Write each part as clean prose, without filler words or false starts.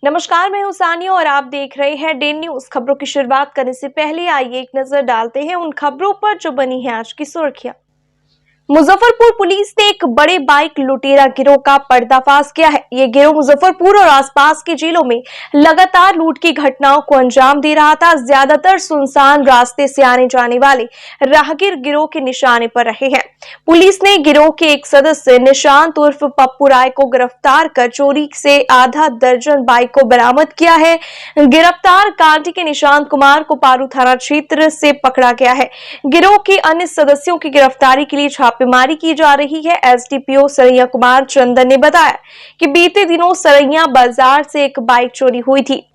नमस्कार, मैं हूं सानिया और आप देख रहे हैं डे न्यूज। खबरों की शुरुआत करने से पहले आइए एक नजर डालते हैं उन खबरों पर जो बनी है आज की सुर्खियां। मुजफ्फरपुर पुलिस ने एक बड़े बाइक लुटेरा गिरोह का पर्दाफाश किया है। ये गिरोह मुजफ्फरपुर और आसपास के जिलों में लगातार लूट की घटनाओं को अंजाम दे रहा था। ज्यादातर सुनसान रास्ते से आने जाने वाले राहगीर गिरोह के निशाने पर रहे हैं। पुलिस ने गिरोह के एक सदस्य निशांत उर्फ पप्पू राय को गिरफ्तार कर चोरी से आधा दर्जन बाइक को बरामद किया है। गिरफ्तार कांटी के निशांत कुमार को पारू थाना क्षेत्र से पकड़ा गया है। गिरोह के अन्य सदस्यों की गिरफ्तारी के लिए छापेमारी की जा रही है। एसडीपीओ सरैया कुमार चंदन ने बताया कि बीते दिनों सरैया बाजार से एक बाइक चोरी हुई थी।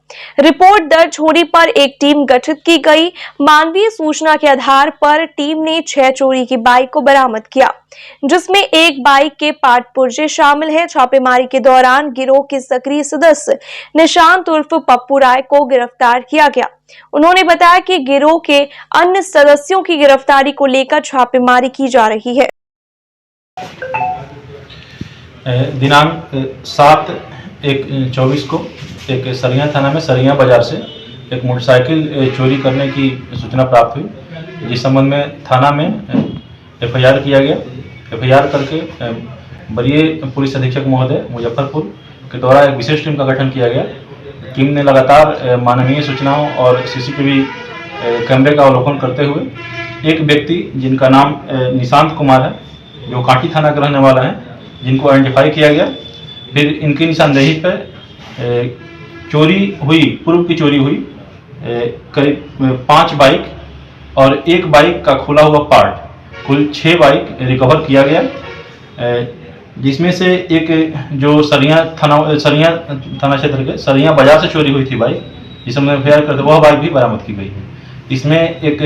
रिपोर्ट दर्ज होने पर एक टीम गठित की गई। मानवीय सूचना के आधार पर टीम ने 6 चोरी की बाइक को बरामद किया, जिसमें एक बाइक के पार्ट पुर्जे शामिल हैं। छापेमारी के दौरान गिरोह के सक्रिय सदस्य निशांत उर्फ पप्पू राय को गिरफ्तार किया गया। उन्होंने बताया कि गिरोह के अन्य सदस्यों की गिरफ्तारी को लेकर छापेमारी की जा रही है। दिनांक 7/1/24 को एक सरैया थाना में सरैया बाजार से एक मोटरसाइकिल चोरी करने की सूचना प्राप्त हुई, जिस संबंध में थाना में एफआईआर किया गया। एफआईआर करके वरीय पुलिस अधीक्षक महोदय मुजफ्फरपुर के द्वारा एक विशेष टीम का गठन किया गया। टीम ने लगातार मानवीय सूचनाओं और सीसीटीवी कैमरे का अवलोकन करते हुए एक व्यक्ति जिनका नाम निशांत कुमार है, जो कांटी थाना का रहने वाला है, जिनको आइडेंटिफाई किया गया। फिर इनकी निशानदेही पर चोरी हुई, पूर्व की चोरी हुई करीब 5 बाइक और एक बाइक का खुला हुआ पार्ट, कुल 6 बाइक रिकवर किया गया, जिसमें से एक जो सरैया थाना क्षेत्र के सरैया बाजार से चोरी हुई थी बाइक, जिस समय एफआईआर करते वह बाइक भी बरामद की गई है। इसमें एक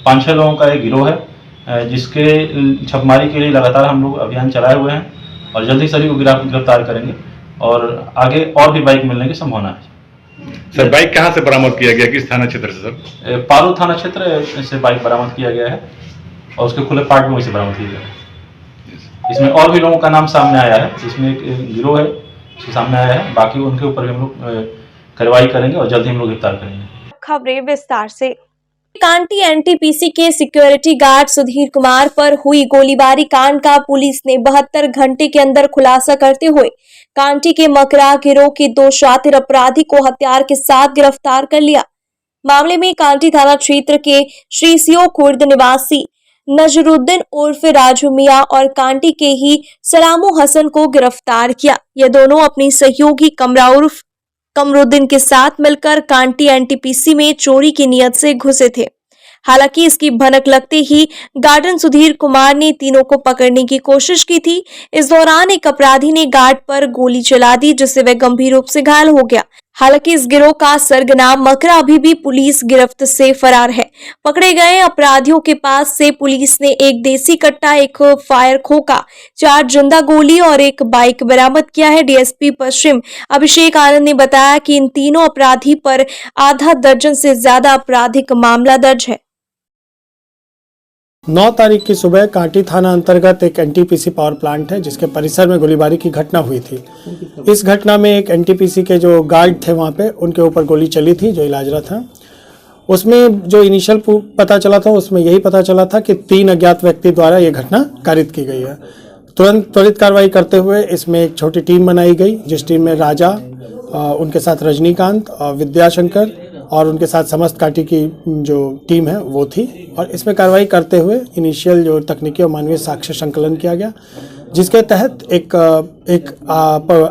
5-6 लोगों का एक गिरोह है, जिसके छापेमारी के लिए लगातार हम लोग अभियान चलाए हुए हैं और जल्द ही सभी को गिरफ्तार करेंगे और आगे और भी बाइक मिलने की संभावना है। सर, बाइक कहाँ से बरामद किया गया, किस थाना क्षेत्र से? सर, पारू थाना क्षेत्र से बाइक बरामद किया गया है और उसके खुले पार्ट में वहीं से बरामद किया गया है। इसमें और भी लोगों का नाम सामने आया है, इसमें एक गिरोह है उसके सामने आया है। बाकी उनके ऊपर भी हम लोग कार्रवाई करेंगे और जल्द ही हम लोग गिरफ्तार करेंगे। खबरें विस्तार से। कांटी एनटीपीसी के सिक्योरिटी गार्ड सुधीर कुमार पर हुई गोलीबारी कांड का पुलिस ने 72 घंटे के अंदर खुलासा करते हुए कांटी के मकरा गिरोह के 2 शातिर अपराधी को हथियार के साथ गिरफ्तार कर लिया। मामले में कांटी थाना क्षेत्र के श्रीसियो खुर्द निवासी नजरुद्दीन उर्फ राजू मिया और कांटी के ही सलामू हसन को गिरफ्तार किया। ये दोनों अपनी सहयोगी कमरा उर्फ कमरुद्दीन के साथ मिलकर कांटी एनटीपीसी में चोरी की नियत से घुसे थे। हालांकि इसकी भनक लगते ही गार्डन सुधीर कुमार ने तीनों को पकड़ने की कोशिश की थी। इस दौरान एक अपराधी ने गार्ड पर गोली चला दी, जिससे वह गंभीर रूप से घायल हो गया। हालांकि इस गिरोह का सरगना मकरा अभी भी पुलिस गिरफ्त से फरार है। पकड़े गए अपराधियों के पास से पुलिस ने एक देसी कट्टा, एक फायर खोखा, 4 जिंदा गोली और एक बाइक बरामद किया है। डीएसपी पश्चिम अभिषेक आनंद ने बताया कि इन तीनों अपराधी पर आधा दर्जन से ज्यादा आपराधिक मामला दर्ज है। 9 तारीख की सुबह कांटी थाना अंतर्गत एक एनटीपीसी पावर प्लांट है, जिसके परिसर में गोलीबारी की घटना हुई थी। इस घटना में एक एनटीपीसी के जो गार्ड थे वहाँ पे, उनके ऊपर गोली चली थी, जो इलाजरत हैं। उसमें जो इनिशियल पता चला था, उसमें यही पता चला था कि 3 अज्ञात व्यक्ति द्वारा ये घटना कारित की गई है। तुरंत त्वरित कार्रवाई करते हुए इसमें एक छोटी टीम बनाई गई, जिस टीम में राजा, उनके साथ रजनीकांत और विद्याशंकर और उनके साथ समस्त कांटी की जो टीम है वो थी। और इसमें कार्रवाई करते हुए इनिशियल जो तकनीकी और मानवीय साक्ष्य संकलन किया गया, जिसके तहत एक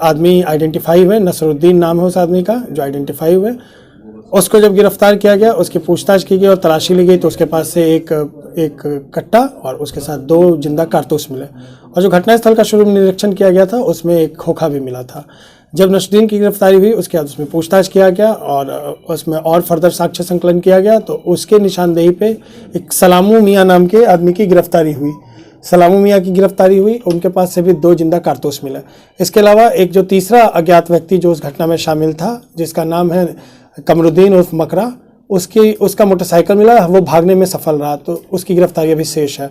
आदमी आइडेंटिफाई हुए, नसरुद्दीन नाम है उस आदमी का जो आइडेंटिफाई हुए। उसको जब गिरफ्तार किया गया, उसकी पूछताछ की गई और तलाशी ली गई, तो उसके पास से एक कट्टा और उसके साथ 2 जिंदा कारतूस मिले। और जो घटनास्थल का शुरू में निरीक्षण किया गया था, उसमें एक खोखा भी मिला था। जब नसरुद्दीन की गिरफ्तारी हुई, उसके बाद उसमें पूछताछ किया गया और उसमें और फर्दर साक्ष्य संकलन किया गया, तो उसके निशानदेही पे एक सलामू मियाँ नाम के आदमी की गिरफ्तारी हुई। सलामू मियाँ की गिरफ्तारी हुई, उनके पास से भी 2 जिंदा कारतूस मिले। इसके अलावा एक जो तीसरा अज्ञात व्यक्ति जो उस घटना में शामिल था, जिसका नाम है कमरुद्दीन उर्फ मकरा, उसका मोटरसाइकिल मिला, वो भागने में सफल रहा, तो उसकी गिरफ्तारी अभी शेष है।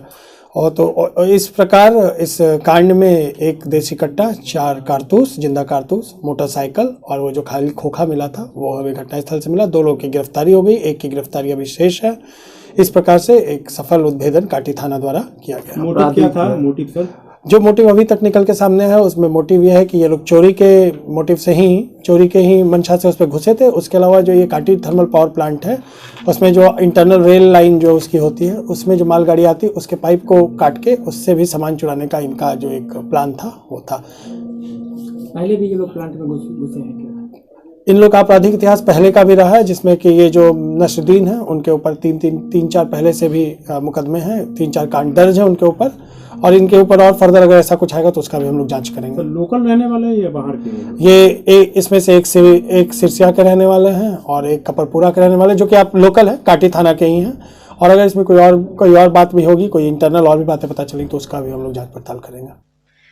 और तो इस प्रकार इस कांड में एक देसी कट्टा, 4 कारतूस, जिंदा कारतूस, मोटरसाइकिल और वो जो खाली खोखा मिला था वो हमें घटनास्थल से मिला। 2 लोगों की गिरफ्तारी हो गई, एक की गिरफ्तारी अभी शेष है। इस प्रकार से एक सफल उद्भेदन काटी थाना द्वारा किया गया। मोटिव क्या था? मोटिव सर, जो मोटिव अभी तक निकल के सामने है उसमें मोटिव यह है कि ये लोग चोरी के ही मंशा से उस पर घुसे थे। उसके अलावा जो ये काटी थर्मल पावर प्लांट है उसमें जो इंटरनल रेल लाइन जो उसकी होती है उसमें जो मालगाड़ी आती है उसके पाइप को काट के उससे भी सामान चुराने का इनका जो एक प्लान था वो था। पहले भी ये लोग प्लांट में घुसे हैं क्या? इन लोग का आपराधिक इतिहास पहले का भी रहा है, जिसमें कि ये जो नसरुद्दीन है उनके ऊपर 3-4 पहले से भी मुकदमे हैं, 3-4 कांड दर्ज है उनके ऊपर, और इनके ऊपर और फर्दर अगर ऐसा कुछ आएगा तो उसका भी हम लोग जांच करेंगे। तो लोकल रहने वाले हैं या बाहर के? ये इसमें से एक सिरसिया के रहने वाले हैं और एक कपरपुरा के रहने वाले, जो कि आप लोकल है, काटी थाना के ही हैं। और अगर इसमें कोई और बात भी होगी, कोई इंटरनल और भी बातें पता चलेंगी तो उसका भी हम लोग जांच पड़ताल करेंगे।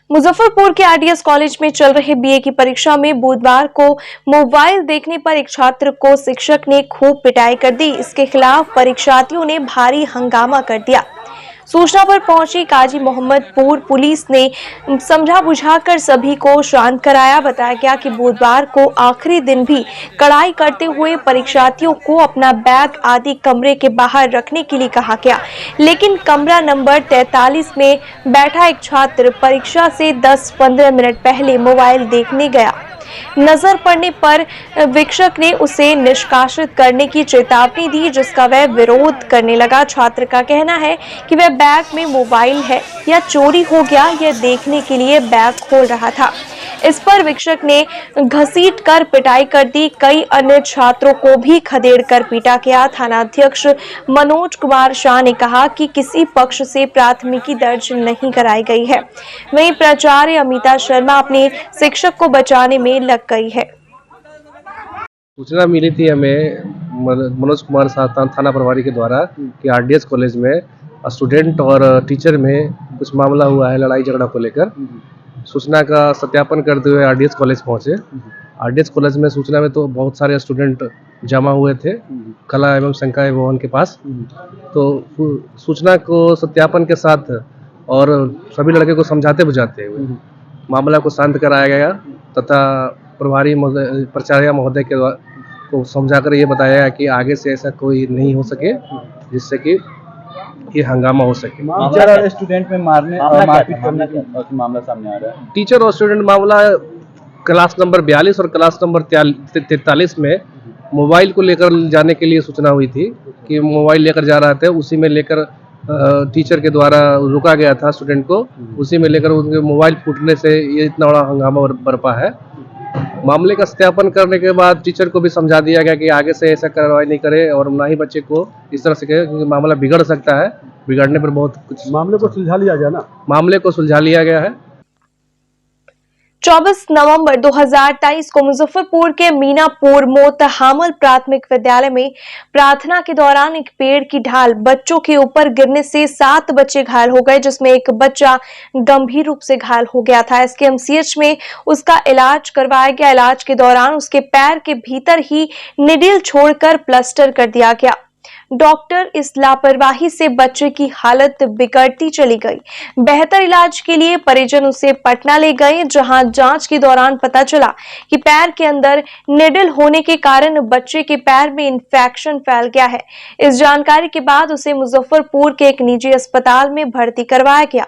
मुजफ्फरपुर के आरडीएस कॉलेज में चल रहे बीए की परीक्षा में बुधवार को मोबाइल देखने पर एक छात्र को शिक्षक ने खूब पिटाई कर दी। इसके खिलाफ परीक्षार्थियों ने भारी हंगामा कर दिया। सूचना पर पहुंची काजी मोहम्मदपुर पुलिस ने समझा बुझाकर सभी को शांत कराया। बताया गया कि बुधवार को आखिरी दिन भी कड़ाई करते हुए परीक्षार्थियों को अपना बैग आदि कमरे के बाहर रखने के लिए कहा गया, लेकिन कमरा नंबर 43 में बैठा एक छात्र परीक्षा से 10-15 मिनट पहले मोबाइल देखने गया। नजर पड़ने पर शिक्षक ने उसे निष्कासित करने की चेतावनी दी, जिसका वह विरोध करने लगा। छात्र का कहना है कि वह बैग में मोबाइल है या चोरी हो गया यह देखने के लिए बैग खोल रहा था। इस पर शिक्षक ने घसीट कर पिटाई कर दी। कई अन्य छात्रों को भी खदेड़ कर पीटा गया। थानाध्यक्ष मनोज कुमार शाह ने कहा कि किसी पक्ष से प्राथमिकी दर्ज नहीं कराई गई है। वहीं प्राचार्य अमिता शर्मा अपने शिक्षक को बचाने में लग गई है। सूचना मिली थी हमें मनोज कुमार शाह थाना प्रभारी के द्वारा कि आरडीएस कॉलेज में स्टूडेंट और टीचर में कुछ मामला हुआ है, लड़ाई झगड़ा को लेकर। सूचना का सत्यापन करते हुए आरडीएस कॉलेज पहुंचे। आरडीएस कॉलेज में सूचना में तो बहुत सारे स्टूडेंट जमा हुए थे कला एवं संकाय भवन के पास। तो सूचना को सत्यापन के साथ और सभी लड़के को समझाते बुझाते हुए मामला को शांत कराया गया तथा प्रभारी प्राचार्य महोदय के को समझाकर ये बताया गया कि आगे से ऐसा कोई नहीं हो सके जिससे कि ये हंगामा हो सके। टीचर और स्टूडेंट में मारने और मारपीट करने का मामला सामने आ रहा है। टीचर और स्टूडेंट मामला क्लास नंबर 42 और क्लास नंबर 43 में मोबाइल को लेकर जाने के लिए सूचना हुई थी कि मोबाइल लेकर जा रहा था। उसी में लेकर टीचर के द्वारा रुका गया था स्टूडेंट को। उसी में लेकर उनके मोबाइल फूटने से ये इतना बड़ा हंगामा बरपा है। मामले का सत्यापन करने के बाद टीचर को भी समझा दिया गया कि आगे से ऐसा कार्रवाई नहीं करे और ना ही बच्चे को इस तरह से कहे, क्योंकि मामला बिगड़ सकता है। बिगड़ने पर बहुत कुछ मामले को सुलझा लिया गया ना? मामले को सुलझा लिया गया है। 24 नवंबर 2023 को मुजफ्फरपुर के मीनापुर मोतहामल प्राथमिक विद्यालय में प्रार्थना के दौरान एक पेड़ की ढाल बच्चों के ऊपर गिरने से 7 बच्चे घायल हो गए, जिसमें एक बच्चा गंभीर रूप से घायल हो गया था। इसके एमसीएच में उसका इलाज करवाया गया। इलाज के दौरान उसके पैर के भीतर ही निडिल छोड़कर प्लास्टर कर दिया गया। डॉक्टर इस लापरवाही से बच्चे की हालत बिगड़ती चली गई। बेहतर इलाज के लिए परिजन उसे पटना ले गए, जहां जांच के दौरान पता चला कि पैर के अंदर निडल होने के कारण बच्चे के पैर में इंफेक्शन फैल गया है। इस जानकारी के बाद उसे मुजफ्फरपुर के एक निजी अस्पताल में भर्ती करवाया गया,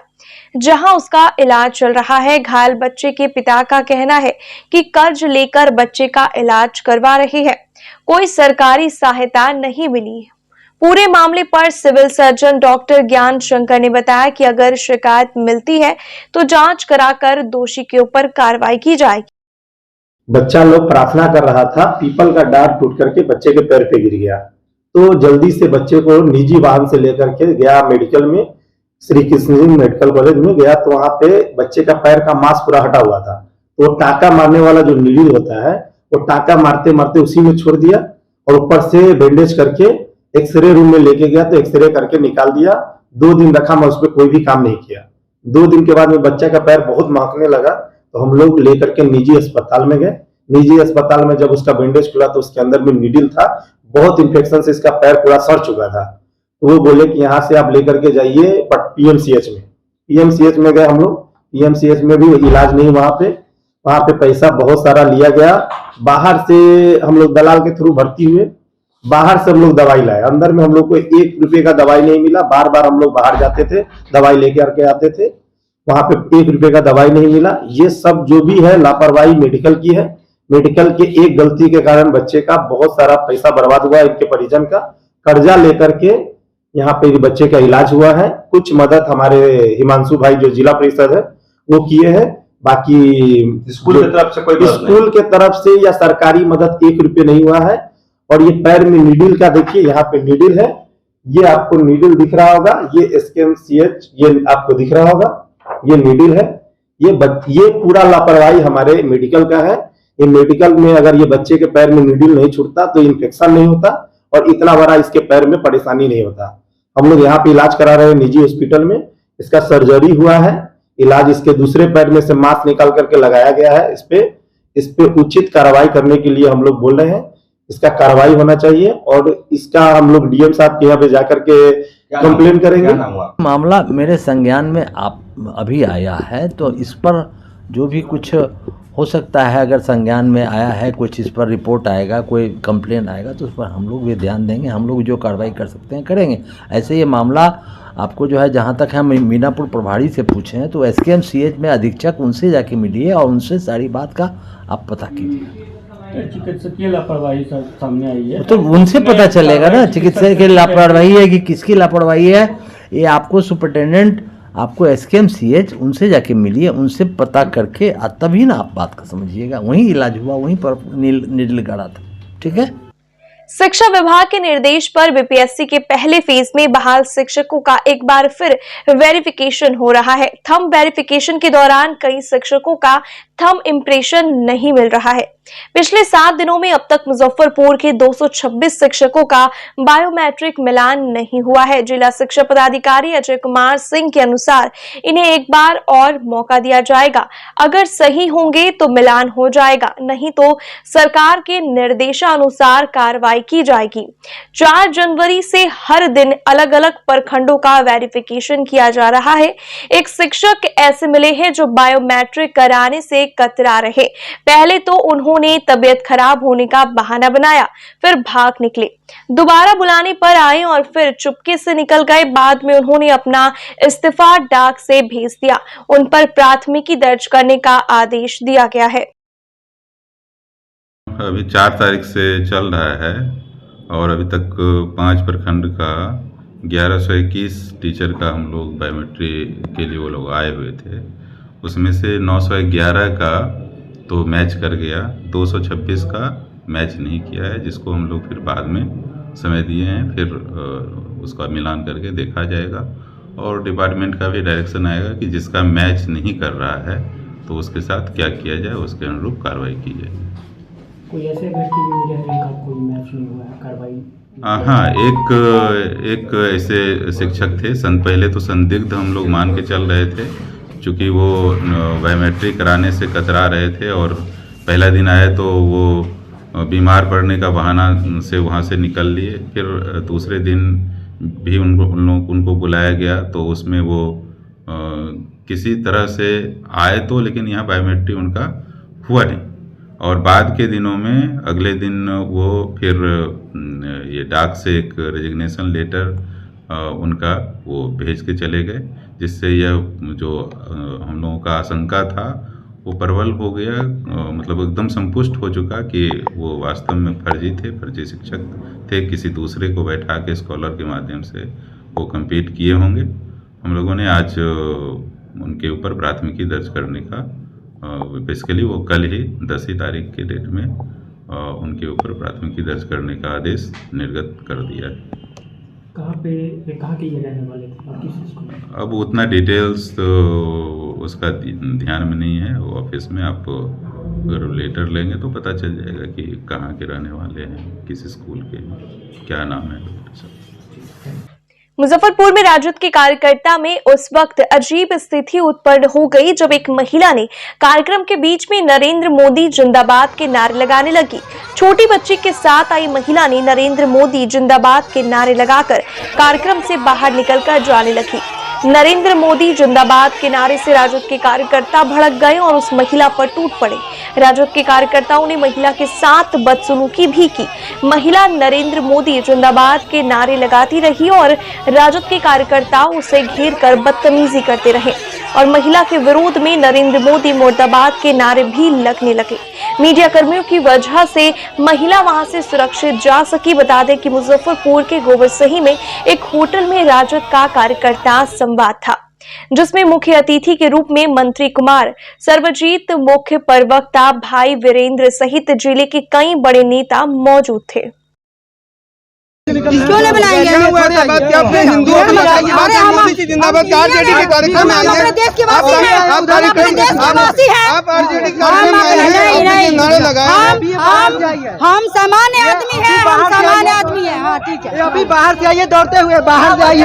जहां उसका इलाज चल रहा है। घायल बच्चे के पिता का कहना है कि कर्ज लेकर बच्चे का इलाज करवा रहे हैं, कोई सरकारी सहायता नहीं मिली। पूरे मामले पर सिविल सर्जन डॉक्टर ज्ञान शंकर ने बताया कि अगर शिकायत मिलती है तो जांच कराकर दोषी के ऊपर कार्रवाई की जाएगी। बच्चा लोग प्रार्थना कर रहा था, पीपल का डाल टूट करके बच्चे के पैर पे गिर गया, तो जल्दी से बच्चे को निजी वाहन से लेकर के गया मेडिकल में, श्री कृष्ण मेडिकल कॉलेज में गया। तो वहां पे बच्चे का पैर का मांस पूरा हटा हुआ था। तो टाका मारने वाला जो नीडल होता है वो टाका मारते मारते उसी में छोड़ दिया और ऊपर से बैंडेज करके एक्सरे रूम में लेके गया, तो एक्सरे करके निकाल दिया। 2 दिन रखा, मैं उस पर कोई भी काम नहीं किया। 2 दिन के बाद में बच्चा का पैर बहुत महकने लगा, तो हम लोग लेकर के निजी अस्पताल में गए। निजी अस्पताल में जब उसका बैंडेज खुला तो उसके अंदर में नीडल था, बहुत इन्फेक्शन से इसका पैर पूरा सड़ चुका था। तो वो बोले कि यहाँ से आप लेकर के जाइए पीएमसीएच में। पीएमसीएच में गए हम लोग, पीएमसीएच में भी इलाज नहीं वहां पे पैसा बहुत सारा लिया गया। बाहर से हम लोग दलाल के थ्रू भर्ती हुए, बाहर से हम लोग दवाई लाए, अंदर में हम लोग को 1 रुपए का दवाई नहीं मिला। बार बार हम लोग बाहर जाते थे, दवाई लेके आके आते थे, वहां पे 1 रुपए का दवाई नहीं मिला। ये सब जो भी है लापरवाही मेडिकल की है। मेडिकल के एक गलती के कारण बच्चे का बहुत सारा पैसा बर्बाद हुआ, इनके परिजन का कर्जा लेकर के यहाँ पे बच्चे का इलाज हुआ है। कुछ मदद हमारे हिमांशु भाई जो जिला परिषद है वो किए हैं, बाकी स्कूल की तरफ से कोई स्कूल के तरफ से या सरकारी मदद 1 रुपये नहीं हुआ है। और ये पैर में नीडल का देखिए, यहाँ पे नीडल है, ये आपको नीडल दिख रहा होगा, ये SKMCH ये आपको दिख रहा होगा, ये नीडल है। ये पूरा लापरवाही हमारे मेडिकल का है। ये मेडिकल में अगर ये बच्चे के पैर में नीडल नहीं छूटता तो इन्फेक्शन नहीं होता और इतना बड़ा इसके पैर में परेशानी नहीं होता। हम लोग यहाँ पे इलाज करा रहे हैं निजी हॉस्पिटल में, इसका सर्जरी हुआ है, इलाज इसके दूसरे पैर में से मांस निकाल करके लगाया गया है। इस पे उचित कार्रवाई करने के लिए हम लोग बोल रहे हैं, इसका कार्रवाई होना चाहिए और इसका हम लोग डीएम साहब के यहाँ पे जाकर के कंप्लेन करेंगे। मामला मेरे संज्ञान में अभी आया है, तो इस पर जो भी कुछ हो सकता है, अगर संज्ञान में आया है, कुछ इस पर रिपोर्ट आएगा, कोई कंप्लेन आएगा, तो उस पर हम लोग भी ध्यान देंगे। हम लोग जो कार्रवाई कर सकते हैं करेंगे। ऐसे ये मामला आपको जो है, जहाँ तक हम मीनापुर प्रभारी से पूछे हैं तो SKMCH में अधीक्षक उनसे जाके मिलिए और उनसे सारी बात का आप पता कीजिए। चिकित्सकीय लापरवाही सामने आई है, तो उनसे पता चलेगा ना चिकित्सक की लापरवाही है कि किसकी लापरवाही है। ये आपको सुपरिटेंडेंट, आपको SKMCH उनसे जाके मिलिए, उनसे पता करके तभी ना आप बात का समझिएगा। वहीं इलाज हुआ, वहीं पर नीडल गड़ा था। ठीक है। शिक्षा विभाग के निर्देश पर बीपीएससी के पहले फेज में बहाल शिक्षकों का एक बार फिर वेरिफिकेशन हो रहा है। थंब वेरिफिकेशन के दौरान कई शिक्षकों का थंब इम्प्रेशन नहीं मिल रहा है। पिछले 7 दिनों में अब तक मुजफ्फरपुर के 226 शिक्षकों का बायोमेट्रिक मिलान नहीं हुआ है। जिला शिक्षा पदाधिकारी अजय कुमार सिंह के अनुसार इन्हें एक बार और मौका दिया जाएगा। अगर सही होंगे तो मिलान हो जाएगा, नहीं तो सरकार के निर्देशानुसार कार्रवाई की जाएगी। 4 जनवरी से हर दिन अलग अलग प्रखंडों का वेरिफिकेशन किया जा रहा है। एक शिक्षक ऐसे मिले हैं जो बायोमेट्रिक कराने से कतरा रहे। पहले तो उन्होंने तबीयत खराब होने का बहाना बनाया, फिर भाग निकले, दोबारा बुलाने पर आए और फिर चुपके से निकल गए। बाद में उन्होंने अपना इस्तीफा डाक से भेज दिया। उन पर प्राथमिकी दर्ज करने का आदेश दिया गया है। अभी 4 तारीख से चल रहा है और अभी तक 5 प्रखंड का 1121 टीचर का हम लोग बायोमेट्रिक के लिए वो लोग आए हुए थे। उसमें से 911 का तो मैच कर गया, 226 का मैच नहीं किया है, जिसको हम लोग फिर बाद में समय दिए हैं। फिर उसका मिलान करके देखा जाएगा और डिपार्टमेंट का भी डायरेक्शन आएगा कि जिसका मैच नहीं कर रहा है तो उसके साथ क्या किया जाए, उसके अनुरूप कार्रवाई की जाए। कोई ऐसे व्यक्ति भी मिले हैं जिनका कोई मैच नहीं हुआ है, कार्रवाई? हाँ, एक ऐसे शिक्षक थे। पहले तो संदिग्ध हम लोग मान के चल रहे थे, चूँकि वो बायोमेट्रिक कराने से कतरा रहे थे और पहला दिन आए तो वो बीमार पड़ने का बहाना से वहाँ से निकल लिए। फिर दूसरे दिन भी उनको बुलाया गया तो उसमें वो किसी तरह से आए तो, लेकिन यहाँ बायोमेट्रिक उनका हुआ नहीं। और बाद के दिनों में अगले दिन वो फिर ये डाक से एक रेजिग्नेशन लेटर उनका वो भेज के चले गए, जिससे यह जो हम लोगों का आशंका था वो प्रबल हो गया। मतलब एकदम संपुष्ट हो चुका कि वो वास्तव में फर्जी शिक्षक थे, किसी दूसरे को बैठा के स्कॉलर के माध्यम से वो कम्पीट किए होंगे। हम लोगों ने आज उनके ऊपर प्राथमिकी दर्ज करने का, बेसिकली वो कल ही 10 तारीख के डेट में उनके ऊपर प्राथमिकी दर्ज करने का आदेश निर्गत कर दिया है। कहाँ के ये रहने वाले थे और किस स्कूल में? अब उतना डिटेल्स तो उसका ध्यान में नहीं है। वो ऑफिस में आप अगर लेटर लेंगे तो पता चल जाएगा कि कहाँ के रहने वाले हैं, किस स्कूल के, क्या नाम है। मुजफ्फरपुर में राजद के कार्यकर्ता में उस वक्त अजीब स्थिति उत्पन्न हो गई जब एक महिला ने कार्यक्रम के बीच में नरेंद्र मोदी जिंदाबाद के नारे लगाने लगी। छोटी बच्ची के साथ आई महिला ने नरेंद्र मोदी जिंदाबाद के नारे लगाकर कार्यक्रम से बाहर निकलकर जाने लगी। नरेंद्र मोदी जिंदाबाद के नारे से राजद के कार्यकर्ता भड़क गए और उस महिला पर टूट पड़े। राजद के कार्यकर्ताओं ने महिला के साथ बदसलूकी भी की। महिला नरेंद्र मोदी जिंदाबाद के नारे लगाती रही और राजद के कार्यकर्ता उसे घेर कर बदतमीजी करते रहे और महिला के विरोध में नरेंद्र मोदी मुर्दाबाद के नारे भी लगने लगे। मीडिया कर्मियों की वजह से महिला वहां से सुरक्षित जा सकी। बता दें कि मुजफ्फरपुर के गोबरसही में एक होटल में राजद का कार्यकर्ता संवाद था, जिसमें मुख्य अतिथि के रूप में मंत्री कुमार सर्वजीत, मुख्य प्रवक्ता भाई वीरेंद्र सहित जिले के कई बड़े नेता मौजूद थे। क्यों नहीं बुलाएंगे? अपने हिंदुओं को बताइए जिंदाबाद का आरजेडी के कार्यक्रम में आए देश के वासी हैं, आप देश के वासी हैं, आप आरजेडी के कार्यक्रम में नारे लगाए। हम सामान्य आदमी हैं, हम सामान्य आदमी हैं। हाँ ठीक है, अभी बाहर से आइए, दौड़ते हुए बाहर से आइए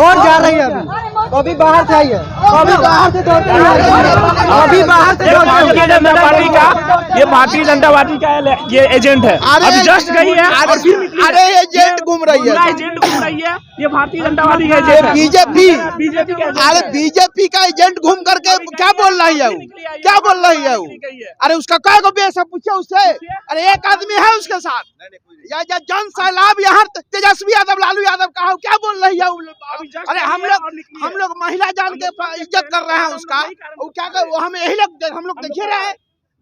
और जा रही है अभी बाहर से आइए, अभी बाहर से दौड़ते हुए, अभी बाहर से भारतीय जनता पार्टी का, ये भारतीय जनता पार्टी का ये एजेंट है, अभी जस्ट गई है और फिर अरे एजेंट घूम रही है, एजेंट घूम रही है, ये भारतीय जनता पार्टी का एजेंट है, बीजेपी अरे बीजेपी का एजेंट घूम करके क्या बोल रही है वो, क्या बोल रही है वो? अरे उसका क्या को बेस है, पूछे उससे। अरे एक आदमी है उसके साथ या जन सैलाब यहाँ तेजस्वी यादव, लालू यादव का क्या बोल रही है? अरे हम लोग महिला जान के इज्जत कर रहे हैं उसका, वो क्या कर, वो हम यही लोग हम लोग देखे रहे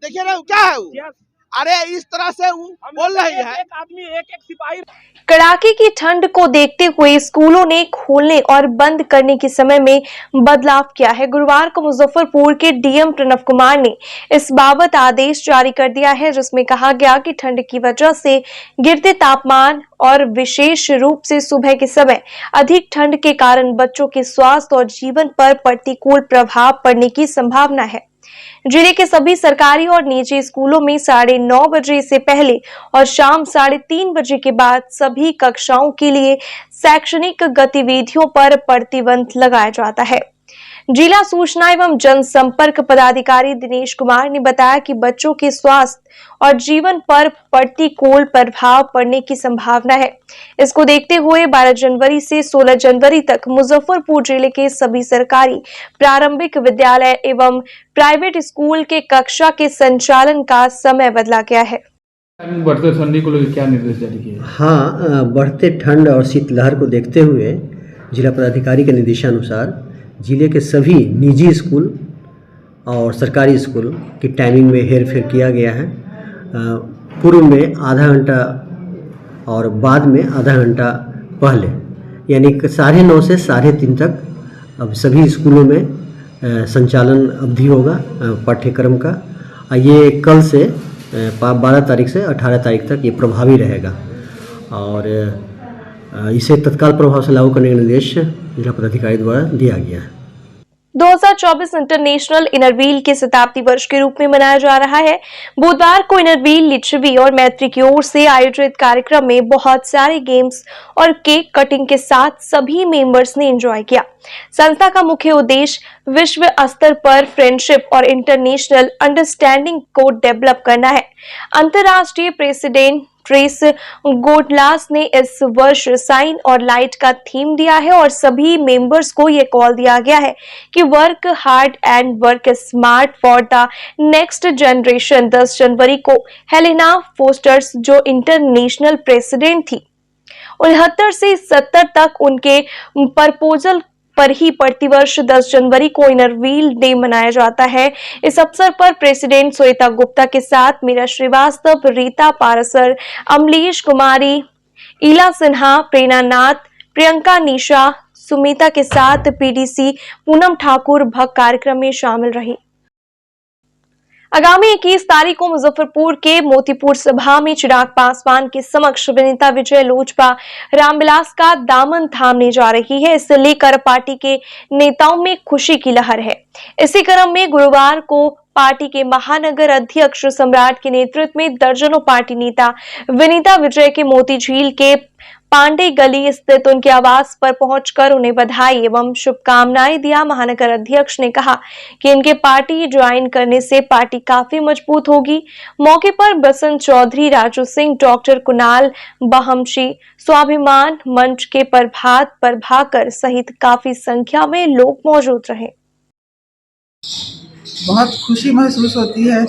क्या है वो? अरे इस तरह से बोल रही है। एक आदमी एक सिपाही। कड़ाके की ठंड को देखते हुए स्कूलों ने खोलने और बंद करने के समय में बदलाव किया है। गुरुवार को मुजफ्फरपुर के डीएम प्रणव कुमार ने इस बाबत आदेश जारी कर दिया है, जिसमें कहा गया कि ठंड की वजह से गिरते तापमान और विशेष रूप से सुबह के समय अधिक ठंड के कारण बच्चों के स्वास्थ्य और जीवन पर प्रतिकूल प्रभाव पड़ने की संभावना है। जिले के सभी सरकारी और निजी स्कूलों में 9:30 बजे से पहले और शाम 3:30 बजे के बाद सभी कक्षाओं के लिए शैक्षणिक गतिविधियों पर प्रतिबंध लगाया जाता है। जिला सूचना एवं जनसंपर्क पदाधिकारी दिनेश कुमार ने बताया कि बच्चों के स्वास्थ्य और जीवन पर प्रतिकूल प्रभाव पड़ने की संभावना है। इसको देखते हुए 12 जनवरी से 16 जनवरी तक मुजफ्फरपुर जिले के सभी सरकारी प्रारंभिक विद्यालय एवं प्राइवेट स्कूल के कक्षा के संचालन का समय बदला गया है। बढ़ते ठंडी को लेकर क्या निर्देश जारी किए? हाँ, बढ़ते ठंड और शीतलहर को देखते हुए जिला पदाधिकारी के निर्देशानुसार जिले के सभी निजी स्कूल और सरकारी स्कूल की टाइमिंग में हेरफेर किया गया है। पूर्व में आधा घंटा और बाद में आधा घंटा पहले, यानी 9:30 से 3:30 तक अब सभी स्कूलों में संचालन अवधि होगा पाठ्यक्रम का। ये कल से 12 तारीख से 18 तारीख तक ये प्रभावी रहेगा और इसे तत्काल प्रभाव से लागू करने का निर्देश जिला पदाधिकारी द्वारा दिया गया है। 2024 इंटरनेशनल इनरव्हील के शताब्दी वर्ष के रूप में मनाया जा रहा है। बुधवार को इनरव्हील, लिच्छवी और मैत्री की ओर से आयोजित कार्यक्रम में बहुत सारे गेम्स और केक कटिंग के साथ सभी मेंबर्स ने एंजॉय किया। संस्था का मुख्य उद्देश्य विश्व स्तर पर फ्रेंडशिप और इंटरनेशनल अंडरस्टैंडिंग को डेवलप करना है। अंतर्राष्ट्रीय प्रेसिडेंट ट्रेस गोडलास ने इस वर्ष साइन और लाइट का थीम दिया है और सभी मेंबर्स को यह कॉल दिया गया है कि work hard and work smart for the next generation. 10 जनवरी को हेलेना फोस्टर्स, जो इंटरनेशनल प्रेसिडेंट थी, 69 से 70 तक, उनके प्रपोजल पर ही प्रतिवर्ष 10 जनवरी को इनरव्हील डे मनाया जाता है। इस अवसर पर प्रेसिडेंट श्वेता गुप्ता के साथ मीरा श्रीवास्तव, रीता पारसर, अमलेश कुमारी, ईला सिन्हा, प्रेरणा नाथ, प्रियंका निशा, सुमिता के साथ पीडीसी पूनम ठाकुर भक्त कार्यक्रम में शामिल रही। आगामी 21 तारीख को मुजफ्फरपुर के मोतीपुर सभा में चिराग पासवान के समक्ष विनीता विजय लोजपा रामविलास का दामन थामने जा रही है। इसे लेकर पार्टी के नेताओं में खुशी की लहर है। इसी क्रम में गुरुवार को पार्टी के महानगर अध्यक्ष सम्राट के नेतृत्व में दर्जनों पार्टी नेता विनीता विजय के मोती झील के पांडे गली स्थित उनके आवास पर पहुंचकर उन्हें बधाई एवं शुभकामनाएं दिया। महानगर अध्यक्ष ने कहा कि इनके पार्टी ज्वाइन करने से पार्टी काफी मजबूत होगी। मौके पर बसंत चौधरी, राजू सिंह, डॉक्टर कुणाल बहमशी, स्वाभिमान मंच के प्रभात प्रभाकर सहित काफी संख्या में लोग मौजूद रहे। बहुत खुशी महसूस होती है।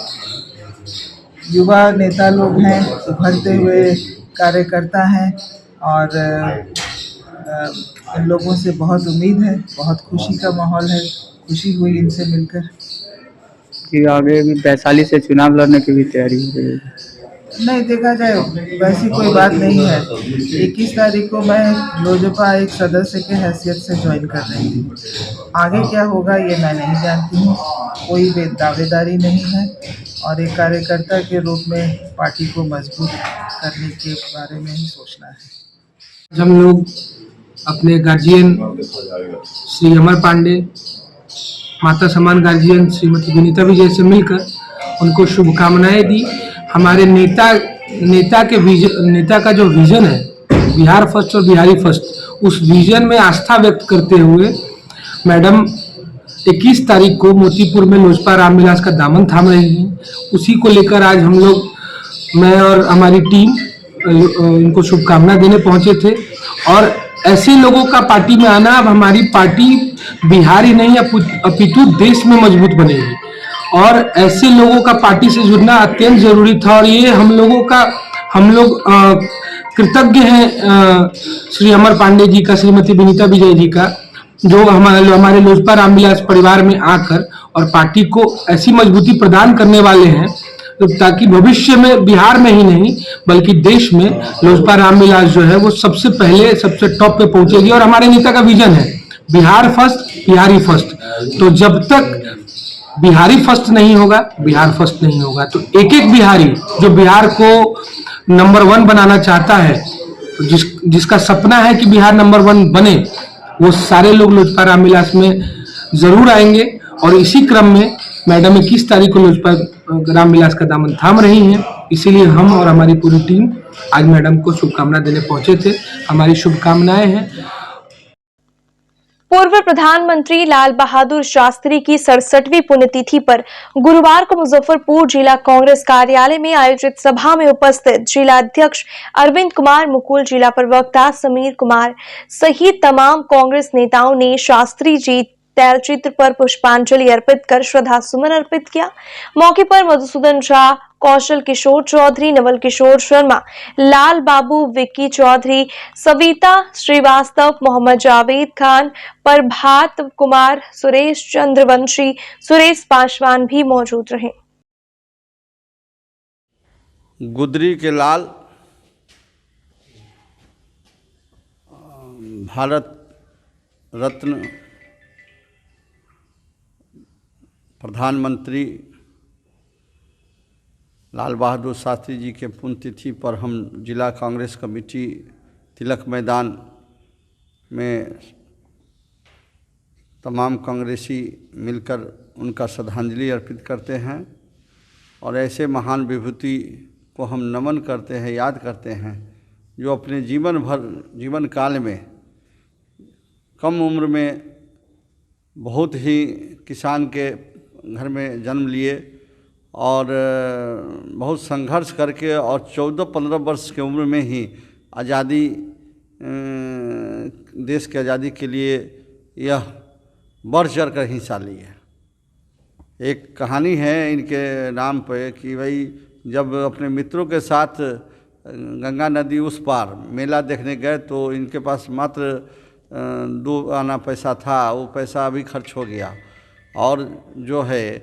युवा नेता लोग हैं, उभरते हुए कार्यकर्ता हैं और इन लोगों से बहुत उम्मीद है। बहुत खुशी का माहौल है, खुशी हुई इनसे मिलकर। कि आगे भी वैशाली से चुनाव लड़ने की भी तैयारी हो रही है। नहीं, देखा जाए वैसी कोई बात नहीं है। 21 तारीख को मैं लोजपा एक सदस्य के हैसियत से ज्वाइन कर रही हूँ। आगे क्या होगा ये मैं नहीं जानती हूँ, कोई दावेदारी नहीं है और एक कार्यकर्ता के रूप में पार्टी को मजबूत करने के बारे में ही सोचना है। हम लोग अपने गार्जियन श्री अमर पांडे, माता समान गार्जियन श्रीमती विनीता विजय से मिलकर उनको शुभकामनाएं दी। हमारे नेता का जो विजन है, बिहार फर्स्ट और बिहारी फर्स्ट, उस विजन में आस्था व्यक्त करते हुए मैडम 21 तारीख को मोतीपुर में लोजपा रामविलास का दामन थाम रही हैं। उसी को लेकर आज हम लोग, मैं और हमारी टीम इनको शुभकामना देने पहुंचे थे। और ऐसे लोगों का पार्टी में आना, अब हमारी पार्टी बिहार ही नहीं अपितु देश में मजबूत बनेगी और ऐसे लोगों का पार्टी से जुड़ना अत्यंत जरूरी था। और ये हम लोग कृतज्ञ हैं श्री अमर पांडे जी का, श्रीमती विनीता विजय जी का, जो हमारे लोजपा रामविलास परिवार में आकर और पार्टी को ऐसी मजबूती प्रदान करने वाले हैं ताकि भविष्य में बिहार में ही नहीं बल्कि देश में लोजपा रामविलास जो है वो सबसे पहले सबसे टॉप पे पहुंचेगी। और हमारे नेता का विजन है बिहार फर्स्ट, बिहारी फर्स्ट। तो जब तक बिहारी फर्स्ट नहीं होगा, बिहार फर्स्ट नहीं होगा। तो एक एक बिहारी जो बिहार को नंबर 1 बनाना चाहता है, जिसका सपना है कि बिहार नंबर 1 बने, वो सारे लोग लोजपा रामविलास में जरूर आएंगे। और इसी क्रम में मैडम 21 तारीख को लोजपा रामविलास का दामन थाम रही हैं। इसीलिए हम और हमारी पूरी टीम आज मैडम को शुभकामना देने पहुंचे थे। हमारी शुभकामनाएं हैं। पूर्व प्रधानमंत्री लाल बहादुर शास्त्री की 67वीं पुण्यतिथि पर गुरुवार को मुजफ्फरपुर जिला कांग्रेस कार्यालय में आयोजित सभा में उपस्थित जिला अध्यक्ष अरविंद कुमार मुकुल, जिला प्रवक्ता समीर कुमार सहित तमाम कांग्रेस नेताओं ने शास्त्री जी तैलचित्र पर पुष्पांजलि अर्पित कर श्रद्धा सुमन अर्पित किया। मौके पर मधुसूदन झा, कौशल किशोर चौधरी, नवल किशोर शर्मा, लाल बाबू, विक्की चौधरी, सविता श्रीवास्तव, मोहम्मद जावेद खान, प्रभात कुमार, सुरेश चंद्रवंशी, सुरेश पासवान भी मौजूद रहे। गुदरी के लाल भारत रत्न प्रधानमंत्री लाल बहादुर शास्त्री जी के पुण्यतिथि पर हम जिला कांग्रेस कमेटी तिलक मैदान में तमाम कांग्रेसी मिलकर उनका श्रद्धांजलि अर्पित करते हैं और ऐसे महान विभूति को हम नमन करते हैं, याद करते हैं, जो अपने जीवन काल में कम उम्र में बहुत ही किसान के घर में जन्म लिए और बहुत संघर्ष करके और 14-15 वर्ष की उम्र में ही आज़ादी, देश की आज़ादी के लिए यह बढ़ चढ़ कर हिस्सा लिए। एक कहानी है इनके नाम पे कि भाई जब अपने मित्रों के साथ गंगा नदी उस पार मेला देखने गए तो इनके पास मात्र 2 आना पैसा था। वो पैसा अभी खर्च हो गया और जो है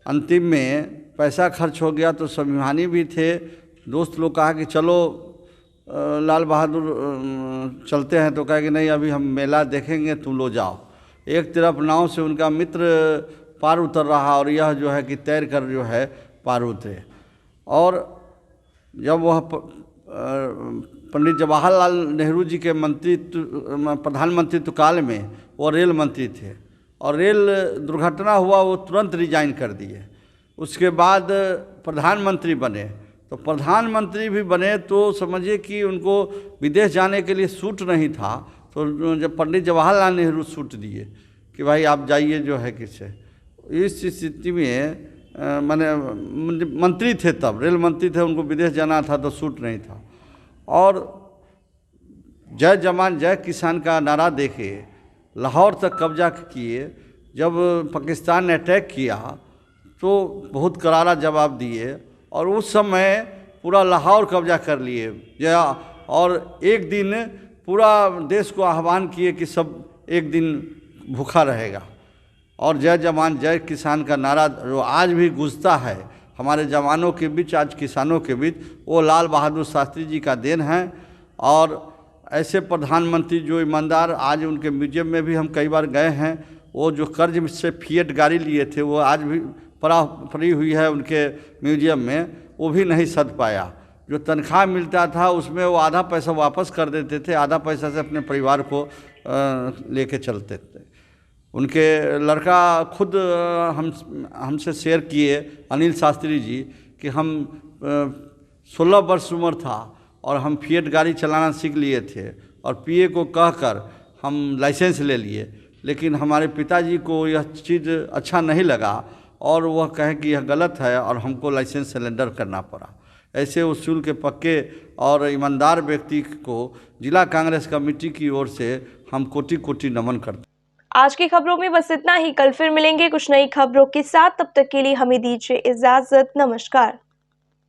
अंतिम में पैसा खर्च हो गया तो स्वाभिमानी भी थे। दोस्त लोग कहा कि चलो लाल बहादुर चलते हैं, तो कहा कि नहीं अभी हम मेला देखेंगे, तुम लो जाओ। एक तरफ नाव से उनका मित्र पार उतर रहा और यह जो है कि तैर कर जो है पार उतरे। और जब वह पंडित जवाहरलाल नेहरू जी के प्रधानमंत्रित्व काल में वो रेल मंत्री थे और रेल दुर्घटना हुआ, वो तुरंत रिजाइन कर दिए। उसके बाद प्रधानमंत्री बने तो तो प्रधानमंत्री भी बने तो समझिए कि उनको विदेश जाने के लिए सूट नहीं था, तो जब पंडित जवाहरलाल नेहरू सूट दिए कि भाई आप जाइए जो है किससे। इस स्थिति में माने मंत्री थे, तब रेल मंत्री थे, उनको विदेश जाना था तो सूट नहीं था। और जय जवान जय किसान का नारा देके लाहौर तक कब्जा किए। जब पाकिस्तान ने अटैक किया तो बहुत करारा जवाब दिए और उस समय पूरा लाहौर कब्जा कर लिए। और एक दिन पूरा देश को आह्वान किए कि सब एक दिन भूखा रहेगा। और जय जवान जय किसान का नारा जो आज भी गूंजता है हमारे जवानों के बीच, आज किसानों के बीच, वो लाल बहादुर शास्त्री जी का देन है। और ऐसे प्रधानमंत्री जो ईमानदार, आज उनके म्यूजियम में भी हम कई बार गए हैं। वो जो कर्ज से फिएट गाड़ी लिए थे वो आज भी पड़ी हुई है उनके म्यूजियम में, वो भी नहीं सध पाया। जो तनख्वाह मिलता था उसमें वो आधा पैसा वापस कर देते थे, आधा पैसा से अपने परिवार को लेके चलते थे। उनके लड़का खुद हमसे शेयर किए, अनिल शास्त्री जी, कि हम 16 वर्ष उम्र था और हम फिएट गाड़ी चलाना सीख लिए थे और पीए को कहकर हम लाइसेंस ले लिए, लेकिन हमारे पिताजी को यह चीज़ अच्छा नहीं लगा और वह कहें कि यह गलत है और हमको लाइसेंस सरेंडर करना पड़ा। ऐसे उसूल के पक्के और ईमानदार व्यक्ति को जिला कांग्रेस कमेटी की ओर से हम कोटि कोटि नमन करते हैं। आज की खबरों में बस इतना ही। कल फिर मिलेंगे कुछ नई खबरों के साथ। तब तक के लिए हमें दीजिए इजाजत। नमस्कार।